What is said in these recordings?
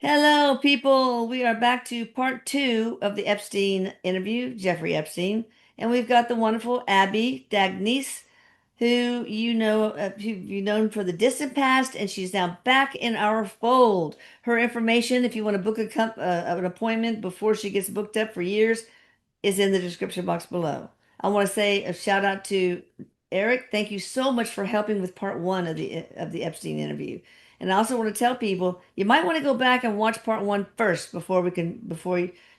Hello, people. We are back to part two of the Epstein interview, Jeffrey Epstein, and we've got the wonderful Abbie D'Agnese, who who you've known for the distant past, and she's now back in our fold. Her information, if you want to book an appointment before she gets booked up for years, is in the description box below. I want to say a shout out to Erik. Thank you so much for helping with part one of the Epstein interview. And I also want to tell people you might want to go back and watch part one first before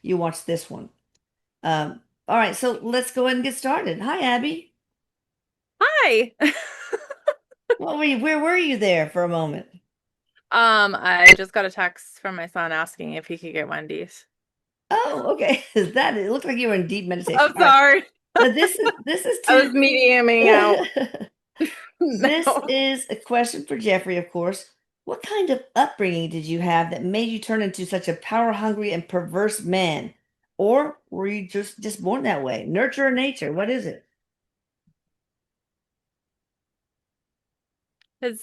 you watch this one. All right, so let's go ahead and get started. Hi, Abbie. Hi. Where were you there for a moment? I just got a text from my son asking if he could get Wendy's. Oh, okay. That it looked like you were in deep meditation. I'm All right. sorry. Now this is I was mediuming out. to This No. is a question for Jeffrey, of course. What kind of upbringing did you have that made you turn into such a power-hungry and perverse man? Or were you just born that way? Nurture or nature? What is it?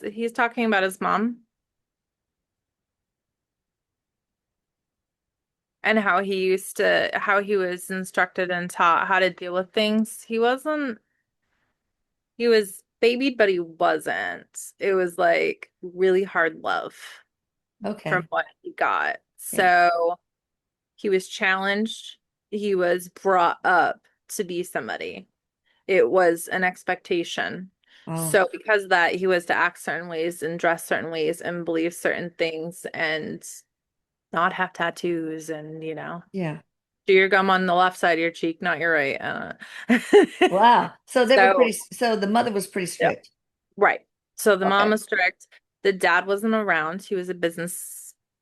He's talking about his mom and how he was instructed and taught how to deal with things. He was babied, but he wasn't. It was like really hard love from Okay. what he got. Yeah. So he was challenged. He was brought up to be somebody. It was an expectation. Oh, So because of that, he was to act certain ways and dress certain ways and believe certain things and not have tattoos and, yeah. do your gum on the left side of your cheek, not your right. Wow. So they were So, so the mother was pretty yeah, strict. right. So the mom Okay. was strict. The dad wasn't around. He was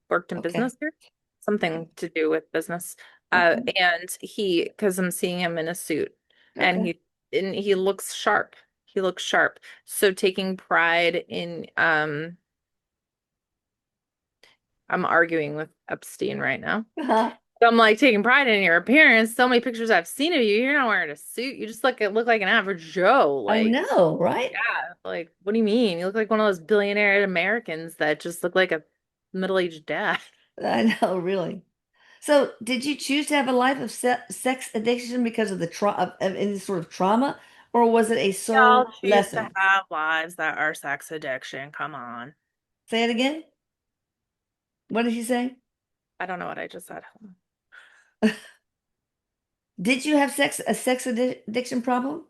worked in Okay. business here, something to do with business. Okay. And because I'm seeing him in a suit, and Okay. he looks sharp. He looks sharp. So taking pride in I'm arguing with Epstein right now. Uh-huh. So I'm like taking pride in your appearance. So many pictures I've seen of you. You're not wearing a suit. You just look like an average Joe. I Like, know, right? yeah, like what do you mean? You look like one of those billionaire Americans that just look like a middle-aged dad. I know, really. So, did you choose to have a life of sex addiction because of the of any sort of trauma, or was it a We all soul choose to lesson? have lives that are sex addiction. Come on. Say it again. What did he say? I don't know what I just said. Did you have a addiction problem?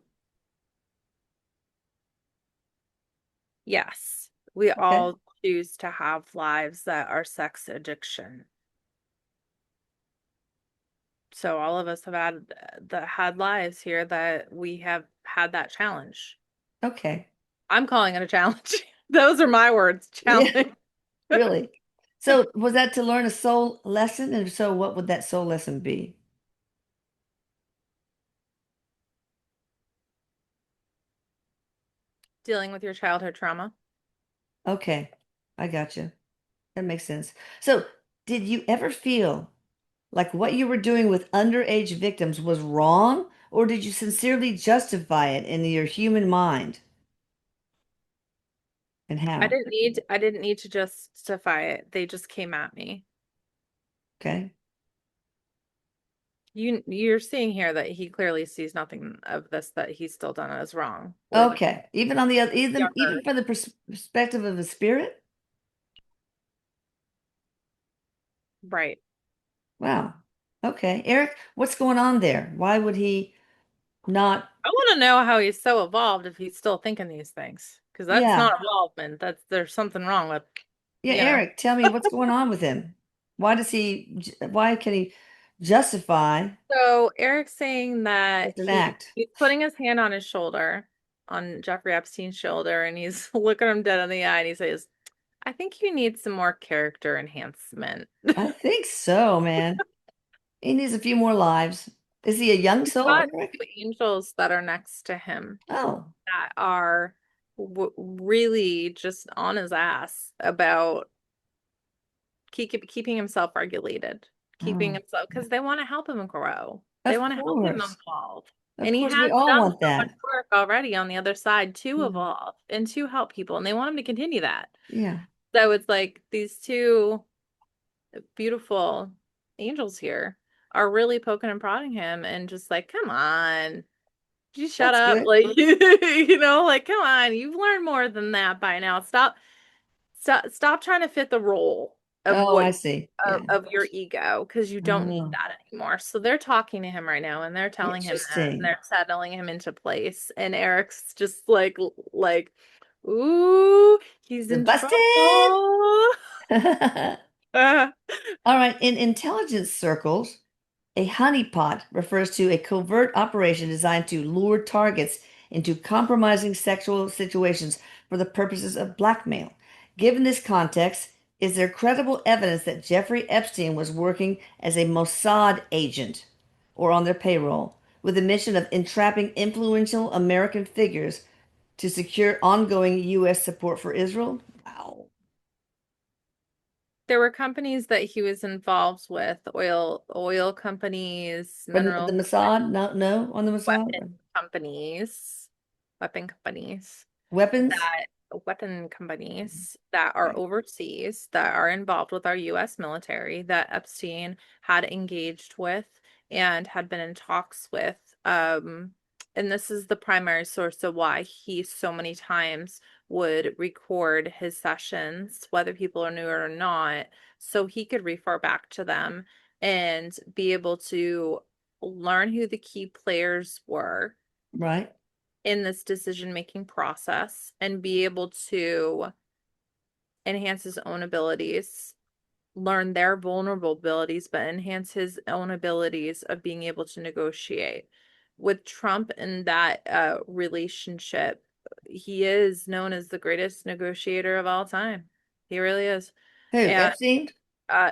Yes, we Okay. all choose to have lives that are sex addiction. So all of us have had lives here that we have had that challenge. Okay. I'm calling it a challenge. Those are my words, Yeah, challenge. really. So, was that to learn a soul lesson? And if so, what would that soul lesson be? Dealing with your childhood trauma. Okay. I got you. That makes sense. So, did you ever feel like what you were doing with underage victims was wrong, or did you sincerely justify it in your human mind? And how? I didn't need to justify it. They just came at me. Okay. You're seeing here that he clearly sees nothing of this that he's still done as wrong with Okay. Even on the other, even younger. from the perspective of the spirit? Right. Wow. Okay. Erik, what's going on there? Why would he not? I want to know how he's so evolved if he's still thinking these things. Because that's Yeah. not evolvement. There's something wrong with, Yeah, you know. Erik, tell me what's going on with him? Why can he justify So Eric's saying that such an act? he's putting his hand on his shoulder, on Jeffrey Epstein's shoulder, and he's looking him dead in the eye, and he says, "I think you need some more character enhancement." I think so, man. He needs a few more lives. Is he a young He's soul, got Erik? two angels that are next to him Oh, that are w really just on his ass about keeping himself regulated, keeping oh, himself because they want to help him grow. They of want to help him course. evolve. Of And he course, we has all done want so much that. work already on the other side to Yeah. evolve and to help people. And they want him to continue that. Yeah. So it's like these two. beautiful angels here are really poking and prodding him and just like, come on, you shut That's up. good. Like, like, come on, you've learned more than that by now. Stop trying to fit the role of Oh, what I see. Yeah. of your ego because you don't need Oh, that anymore. So they're talking to him right now and they're telling him that and interesting. they're settling him into place. And Eric's just like, ooh, he's The in busted. trouble. All right. In intelligence circles, a honeypot refers to a covert operation designed to lure targets into compromising sexual situations for the purposes of blackmail. Given this context, is there credible evidence that Jeffrey Epstein was working as a Mossad agent or on their payroll with the mission of entrapping influential American figures to secure ongoing U.S. support for Israel? Wow. There were companies that he was involved with, oil companies, But the mineral Mossad? No, no, on the weapon Mossad? companies, weapon companies. Weapons? That weapon companies that are Okay. overseas that are involved with our US military that Epstein had engaged with and had been in talks with. And this is the primary source of why he so many times would record his sessions, whether people are new or not, so he could refer back to them and be able to learn who the key players were Right. in this decision-making process and be able to enhance his own abilities, learn their vulnerable abilities, but enhance his own abilities of being able to negotiate. With Trump in that relationship, he is known as the greatest negotiator of all time. He really is. Who? And Epstein?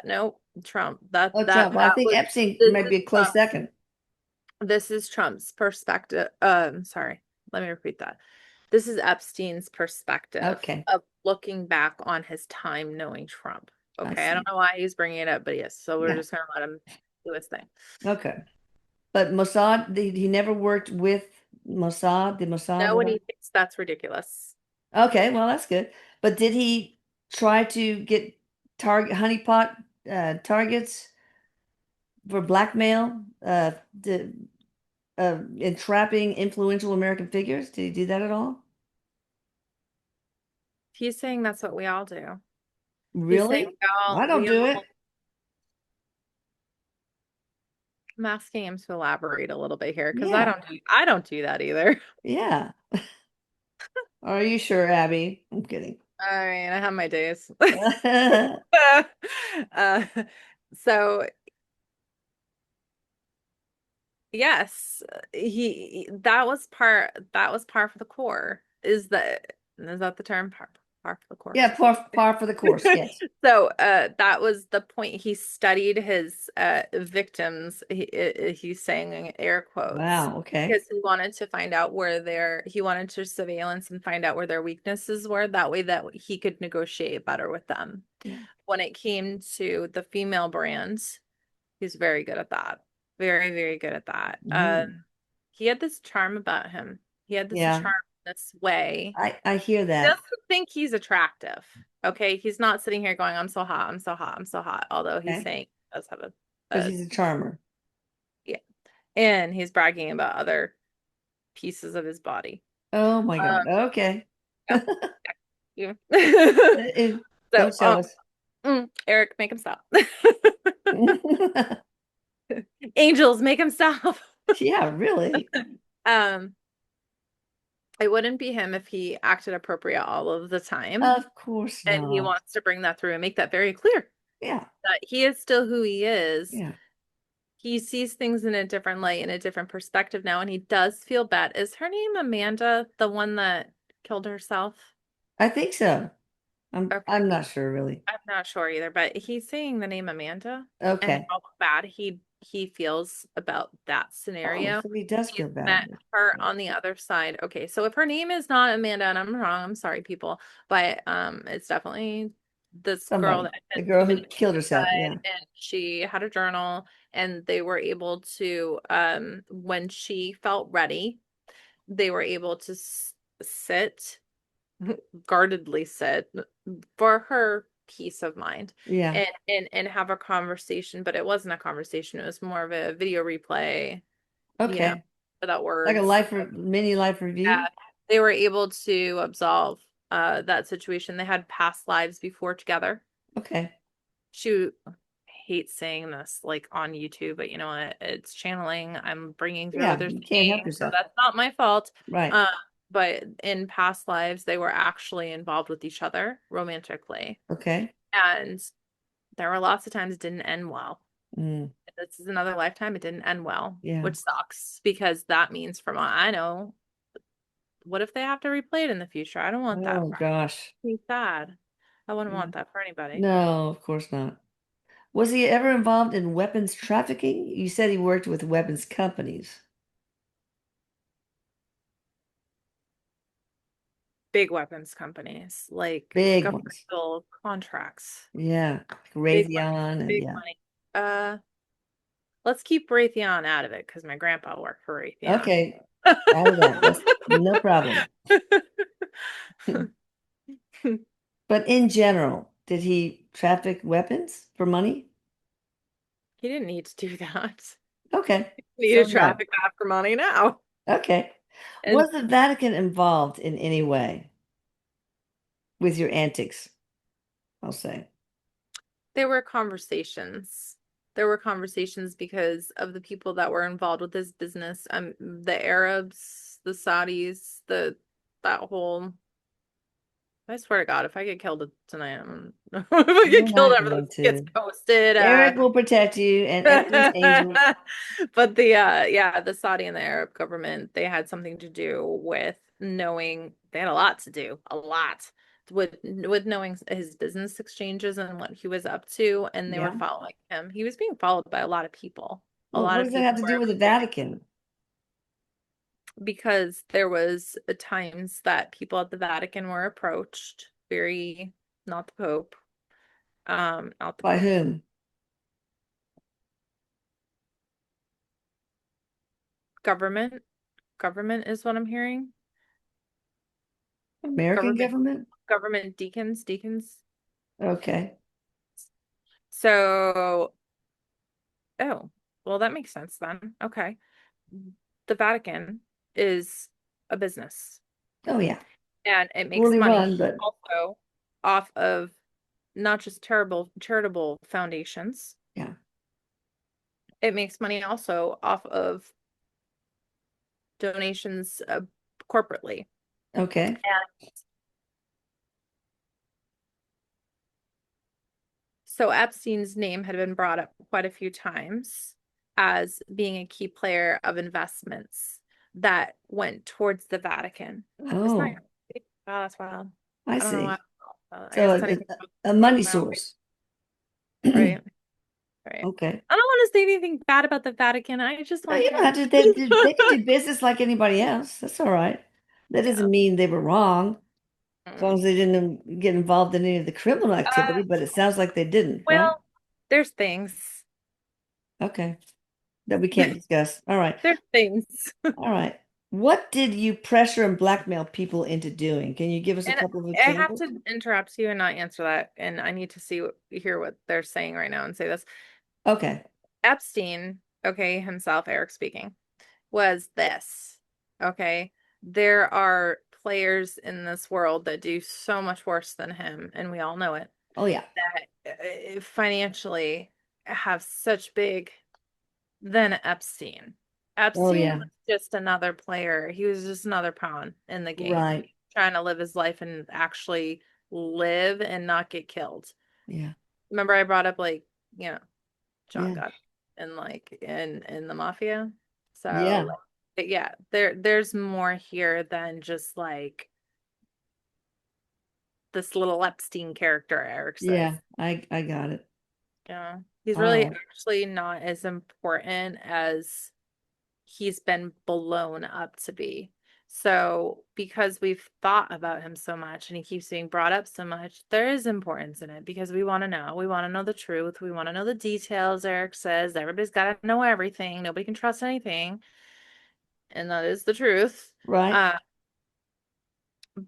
no, Trump. That Oh, that Trump. Well, I that think was Epstein this might is be a close Trump. second. This is Trump's perspective. Sorry, let me repeat that. This is Epstein's perspective Okay. of looking back on his time knowing Trump. I Okay, I don't see. know why he's bringing it up, but yes, so we're Yeah. just gonna let him do his thing. Okay. But Mossad, he never worked with Mossad, the Mossad, Nobody whatever. thinks that's ridiculous. Okay, well, that's good. But did he try to get honeypot targets for blackmail, entrapping influential American figures? Did he do that at all? He's saying that's what we all do. He's saying Really? I don't we do all. it. I'm asking him to elaborate a little bit here because Yeah. I don't do that either. Yeah. Are you sure, Abby? I'm kidding. I mean, I have my days. uh, so yes, he that was par for the core. Is that the term par for the Yeah, course? par for the course. Yes. So that was the point. He studied his victims. He's saying in air quotes Wow. Okay. because he wanted to find out he wanted to surveillance and find out where their weaknesses were. That way that he could negotiate better with them. Yeah. When it came to the female brands, he's very good at that. Very, very good at that. Mm. He had this charm about him. He had this Yeah. charm, this way. I hear He that doesn't think he's attractive. Okay. He's not sitting here going, I'm so hot, I'm so hot, I'm so hot. Although he's okay saying he does have because he's a charmer. yeah. And he's bragging about other pieces of his body. Oh my Um, God. Okay. yeah. So, Don't show us. Eric, make him stop. Angels, make him stop. Yeah, really. Um, it wouldn't be him if he acted appropriate all of the time. Of course And he not. wants to bring that through and make that very clear Yeah. that he is still who he is. Yeah. He sees things in a different light, in a different perspective now, and he does feel bad. Is her name Amanda, the one that killed herself? I think so. I'm Okay. not sure really. I'm not sure either, but he's saying the name Amanda and Okay. how bad he feels about that Oh, scenario. so he does He's feel bad. met her on the other side. Okay, so if her name is not Amanda, and I'm wrong, I'm sorry, people, but it's definitely this girl Somebody. that The had girl who committed killed herself. suicide, Yeah. and she had a journal, and they were able to, when she felt ready, they were able to sit guardedly sit for her peace of mind Yeah. and have a conversation, but it wasn't a conversation. It was more of a video replay, you know, Okay. without Like a words. mini life review. Yeah. They were able to absolve that situation. They had past lives before together. Okay. Shoot, I hate saying this like on YouTube, but you know what? It's channeling. I'm bringing through what Yeah, they're you can't help saying, so yourself. that's not my fault. Right. Uh, but in past lives, they were actually involved with each other romantically, Okay. and there were lots of times it didn't end well. Mm, This is another lifetime. It didn't end well, yeah. which sucks because that means from what I know, what if they have to replay it in the future? I don't want that Oh for gosh. me. Sad. I wouldn't Yeah. want that for anybody. No, of course not. Was he ever involved in weapons trafficking? You said he worked with weapons companies. Big weapons companies, like Big ones. governmental contracts. Yeah. Big money. Raytheon and Big yeah. money. Uh, let's keep Raytheon out of it because my grandpa worked for Raytheon. Okay. Out of that. That's no problem. But in general, did he traffic weapons for money? He didn't need to do that. Okay. He So needed no. traffic that for money now. Okay. And Was the Vatican involved in any way with your antics? I'll say. there were conversations. There were conversations because of the people that were involved with this business. The Arabs, the Saudis, that whole. I swear to God, if I get killed tonight, if I You're get killed not ever, going this gets to. posted. Eric will protect you and Epstein's angels. But yeah, the Saudi and the Arab government, they had something to do with knowing they had a lot to do, a lot with knowing his business exchanges and what he was up to, and they were Yeah. following him. He was being followed by a lot of people. A Well, lot what of does that have people to do were with the Vatican? because there was times that people at the Vatican were approached, very not the Pope, not the By Pope, whom? government. Government is what I'm hearing. American Government, government? government deacons. Okay. So, oh, well, that makes sense then. Okay. The Vatican is a business Oh, yeah. and it makes Poorly money run, but also off of not just terrible charitable foundations. yeah. It makes money also off of donations corporately. Okay. So Epstein's name had been brought up quite a few times as being a key player of investments that went towards the Vatican. Isn't that Oh, crazy? Oh, that's wild. I I don't know why. see. I So guess anything a money my own way. source. Right. Right. Okay. I don't want to say anything bad about the Vatican. I just No, want you don't them. have to. They can do business like anybody else. That's all right. That Yeah. doesn't mean they were wrong, as long Mm. as they didn't get involved in any of the criminal Uh, activity, but it sounds like they didn't, right? well, there's things. Okay. That we can't discuss. All right. There's things. All right. What did you pressure and blackmail people into doing? Can you give us a And couple of I have examples? to interrupt you and not answer that. And I need to hear what they're saying right now and say this. Okay. Epstein, okay, himself, Eric speaking, was this. Okay. There are players in this world that do so much worse than him, and we all know it, Oh, yeah. that financially have such big than Epstein. Oh, Epstein yeah. was just another player. He was just another pawn in the game, Right. trying to live his life and actually live and not get killed. Yeah. Remember, I brought up you know, John Yeah. got and in the mafia. So Yeah. yeah, there's more here than just like this little Epstein character, Eric says. Yeah. I got it. Yeah. He's All really right. actually not as important as he's been blown up to be. So, because we've thought about him so much and he keeps being brought up so much, there is importance in it because we want to know. We want to know the truth. We want to know the details. Eric says everybody's got to know everything. Nobody can trust anything. And that is the truth. Right. Uh,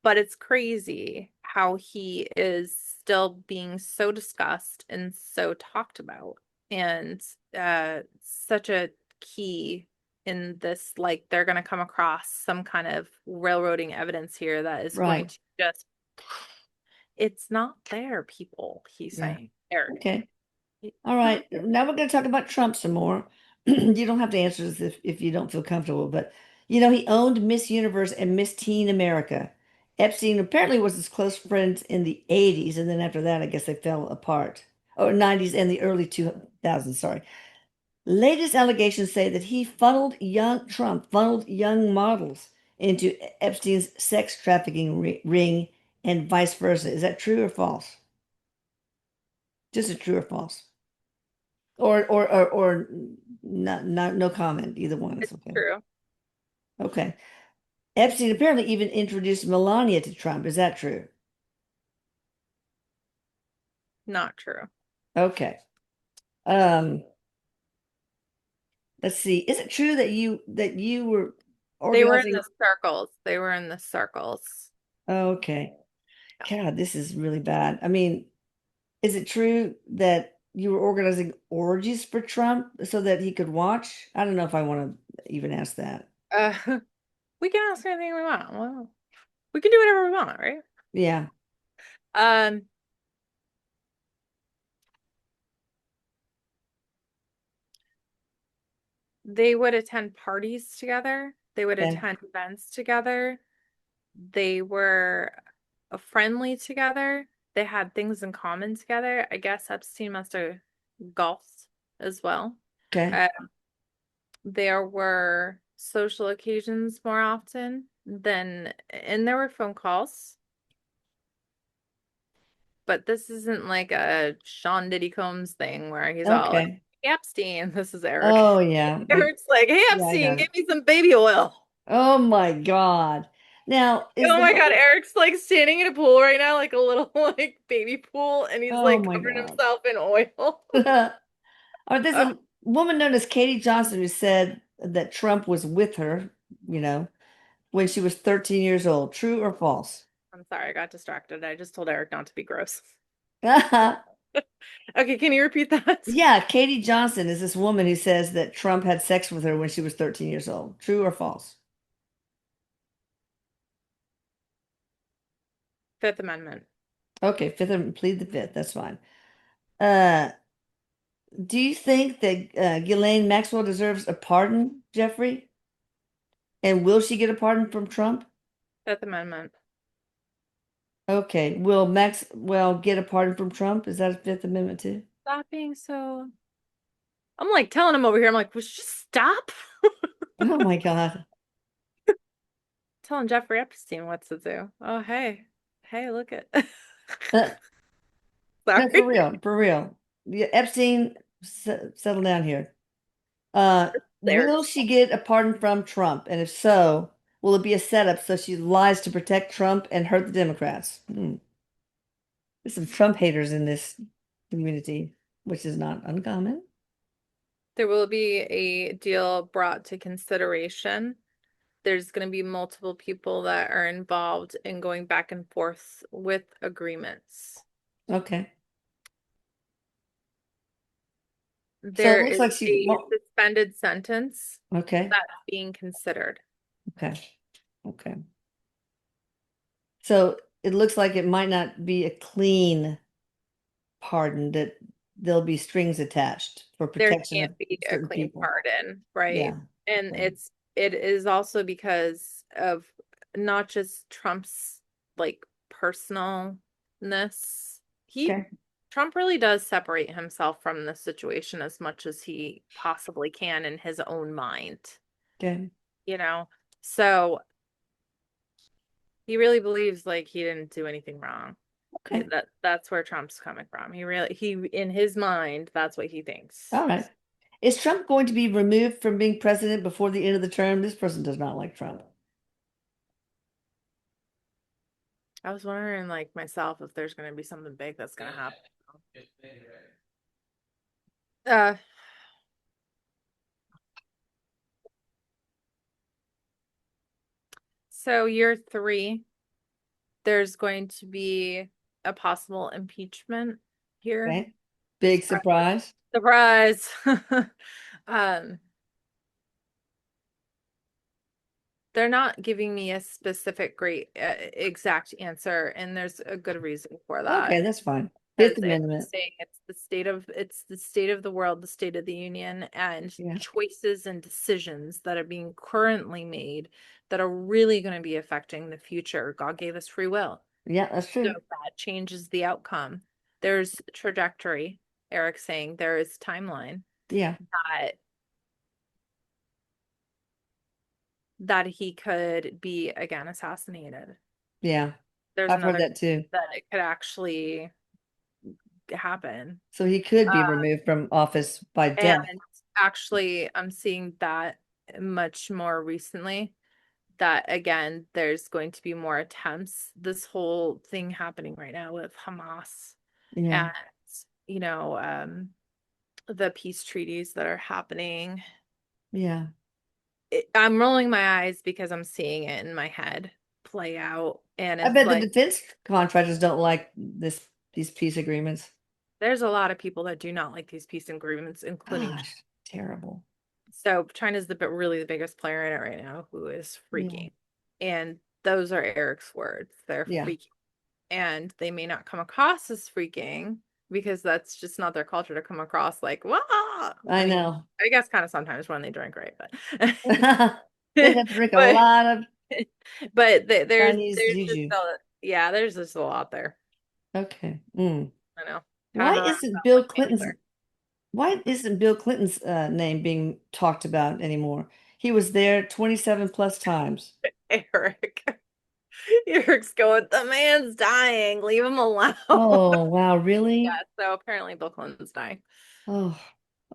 but it's crazy how he is still being so discussed and so talked about, and such a key in this, like they're going to come across some kind of railroading evidence here that is going Right. to just, it's not there, people, he's Yeah. saying. Eric, Okay. it's All not right. there. Now we're going to talk about Trump some more. You don't have to answer this if you don't feel comfortable, but you know, he owned Miss Universe and Miss Teen America. Epstein apparently was his close friends in the 80s, and then after that, I guess they fell apart. Or 90s and the early 2000s, sorry. Latest allegations say that he Trump funneled young models into Epstein's sex trafficking ring and vice versa. Is that true or false? Just a true or false? Or not no comment. Either one is It's okay. true. Okay. Epstein apparently even introduced Melania to Trump. Is that true? Not true. Okay. Um, let's see. Is it true that you were They were in the organizing? circles. They were in the circles. Okay. God, this is really bad. I mean, is it true that you were organizing orgies for Trump so that he could watch? I don't know if I want to even ask that. Uh, we can ask anything we want. Well, we can do whatever we want, right? Yeah. Um, they would attend parties together. They would Okay. attend events together. They were friendly together. They had things in common together. I guess Epstein must have golfed as well. Okay. Uh, there were social occasions more often than, and there were phone calls. But this isn't like a Sean Diddy Combs thing where he's all like, Okay. "Hey, Epstein, this is Eric." Oh yeah. Eric's like, "Hey, Yeah, I Epstein, got give it. me some baby oil." Oh my God. Now, is Oh the my God, Eric's like standing in a pool right now, like a little like baby pool, and he's oh like my covering God. himself in oil. Or there's a woman known as Katie Johnson who said that Trump was with her, you know, when she was 13 years old. True or false? I'm sorry, I got distracted. I just told Eric not to be gross. Yeah, Okay, can you repeat that? Katie Johnson is this woman who says that Trump had sex with her when she was 13 years old. True or false? Fifth Amendment. Okay, plead the fifth. That's fine. Uh, do you think that Ghislaine Maxwell deserves a pardon, Jeffrey? And will she get a pardon from Trump? Fifth Amendment. Okay. Will Maxwell get a pardon from Trump? Is that a Fifth Amendment too? Stop being so. I'm like telling him over here. I'm like, "Would you just stop?" Oh my God. Telling Jeffrey Epstein what to do. Oh, hey. Hey, look at. Uh, no, for Sorry. real, for real. Yeah, Epstein, settle down here. Will Eric's she get a pardon from Trump? And if so, will it be a setup so she lies to protect Trump and hurt the Democrats? There's some Trump haters in this community, which is not uncommon. There will be a deal brought to consideration. There's going to be multiple people that are involved in going back and forth with agreements. Okay. So it There looks is like she, a well, suspended sentence okay, that's being considered. okay, okay. So it looks like it might not be a clean pardon, that there'll be strings attached for There protection of can't be a certain clean people. pardon, right? Yeah. And Okay. it is also because of not just Trump's like personalness. He Okay. Trump really does separate himself from the situation as much as he possibly can in his own mind, Okay. you know? So he really believes like he didn't do anything wrong. Okay. That's where Trump's coming from. He in his mind, that's what he thinks. All right. Is Trump going to be removed from being president before the end of the term? This person does not like Trump. I was wondering, like myself, if there's going to be something big that's going to happen. Uh, so year three, there's going to be a possible impeachment here. Okay. Big Surprise. surprise. Surprise. Um, they're not giving me a specific great exact answer, and there's a good reason for Okay, that. that's fine. Fifth Because it's Amendment. saying it's the state of the world, the state of the union, and Yeah. choices and decisions that are being currently made that are really going to be affecting the future. God gave us free will. Yeah, that's So true. that changes the outcome. There's trajectory, Eric saying there is timeline Yeah. that that he could be again assassinated. Yeah. There's I've heard another that too. that it could actually happen. So he could be Uh, removed from office by death. and actually, I'm seeing that much more recently. That again, there's going to be more attempts. This whole thing happening right now with Hamas Yeah. and you know, the peace treaties that are happening. Yeah. I'm rolling my eyes because I'm seeing it in my head play out, and I it's bet the like defense contractors don't like these peace agreements. there's a lot of people that do not like these peace agreements, including China. Gosh, terrible. So China's really the biggest player in it right now, who is Yeah. freaking. And those are Eric's words. They're Yeah. freaking. And they may not come across as freaking because that's just not their culture to come across like, wow. I I mean, know. I guess kind of sometimes when they drink, right? But They'd have to drink a but lot of Chinese there's just juju. yeah, there's just a lot there. Okay. Mm. I know. Kind of Why a isn't roundabout Bill like Clinton's Taylor. why isn't Bill Clinton's name being talked about anymore? He was there 27 plus times. Eric. Eric's going, the man's dying. Leave him alone. Oh, wow, Yeah, really? so apparently Bill Clinton's dying. Oh,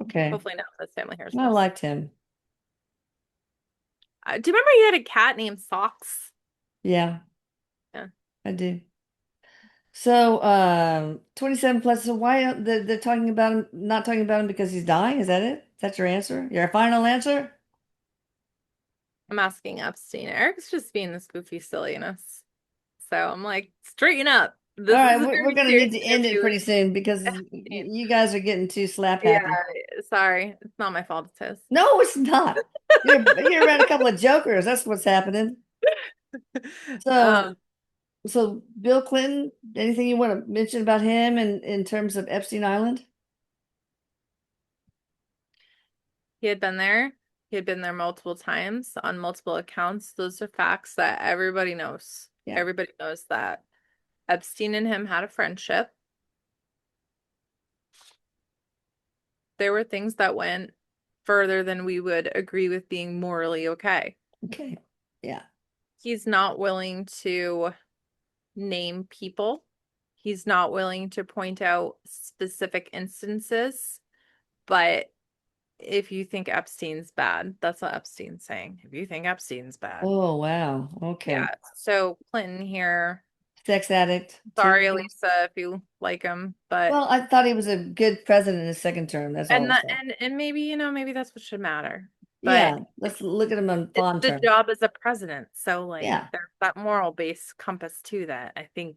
okay. Hopefully not his family hears I this. liked him. Do you remember you had a cat named Socks? Yeah, Yeah. I do. So, 27 plus. So why they're talking about him, not talking about him because he's dying? Is that it? Is that your answer? Your final answer? I'm asking Epstein. Eric's just being this goofy silliness. So I'm like, straighten up. All This right, is a we're very going to need serious to end it interview with pretty soon because Epstein. you guys are getting too slap Yeah, happy. sorry. It's not my fault, it's his. No, it's not. You're around a couple of jokers. That's what's happening. So, Um, so Bill Clinton, anything you want to mention about him in terms of Epstein Island? he had been there. He had been there multiple times on multiple accounts. Those are facts that everybody knows. Yeah. Everybody knows that Epstein and him had a friendship. There were things that went further than we would agree with being morally okay. Okay. Yeah. He's not willing to name people. He's not willing to point out specific instances. But if you think Epstein's bad, that's what Epstein's saying. If you think Epstein's bad. Oh, wow. Okay. Yeah. So Clinton here, Sex addict sorry, too. Elisa, if you like him, but Well, I thought he was a good president in his second term. That's all and I'll that say. and maybe, maybe that's what should matter. But Yeah, let's look at him on it's fond the terms. job as a president. So like Yeah, there's that moral base compass to that. I think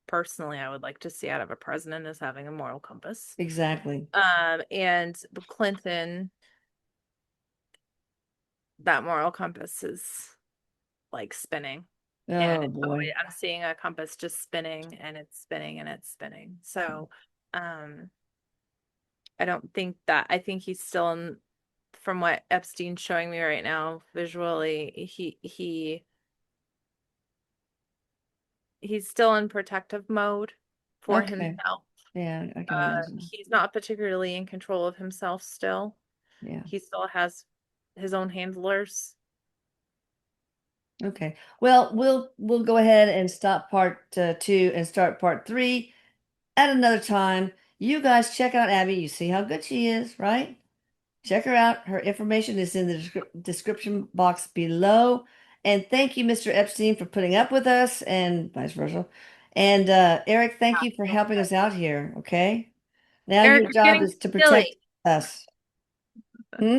personally I would like to see out of a president is having a moral compass. exactly. And Clinton, that moral compass is like spinning. And Oh boy. I'm seeing a compass just spinning and it's spinning and it's spinning. So um I don't think that I think he's still in from what Epstein's showing me right now visually, he's still in protective mode for Okay. himself. Yeah, I can imagine. He's not particularly in control of himself still. Yeah. He still has his own handlers. Okay. Well, we'll go ahead and stop part two and start part three at another time. You guys check out Abby. You see how good she is, right? Check her out. Her information is in the description box below. And thank you, Mr. Epstein, for putting up with us and vice versa. And Eric, thank you for helping us out here. Okay. Now Eric, your you're job getting is too to protect silly. us. Hmm?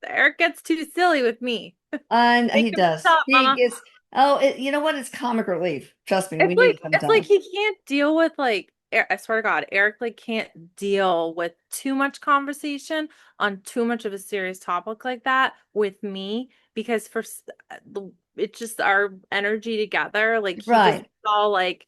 Eric gets too silly with me. And Make he him does. stop, He Mama. gets Oh, you know what? It's comic relief. Trust me, we It's need it it's like sometimes. he can't deal with like I swear to God, Eric like can't deal with too much conversation on too much of a serious topic like that with me because it's just our energy together. Like he just Right. was all like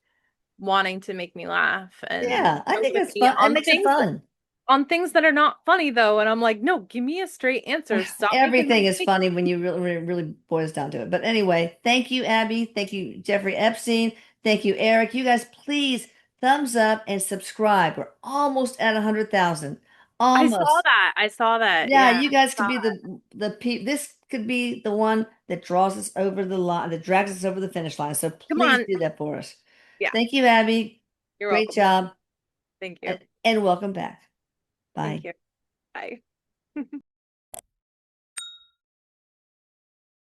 wanting to make me laugh and Yeah, I joke think with that's me fun. It makes it fun. on things that are not funny though. And I'm like, no, give me a straight answer. Stop making Everything my is face. funny when you really boils down to it. But anyway, thank you, Abby. Thank you, Jeffrey Epstein. Thank you, Eric. You guys, please thumbs up and subscribe. We're almost at 100,000. I saw Almost. that. I saw that. Yeah, Yeah. you guys could be this could be the one that draws us over the line, that drags us over the finish line. So Come please on. do that for us. Yeah. Thank you, Abby. You're Great welcome. job, Thank you. and welcome back. Thank Bye. you. Bye.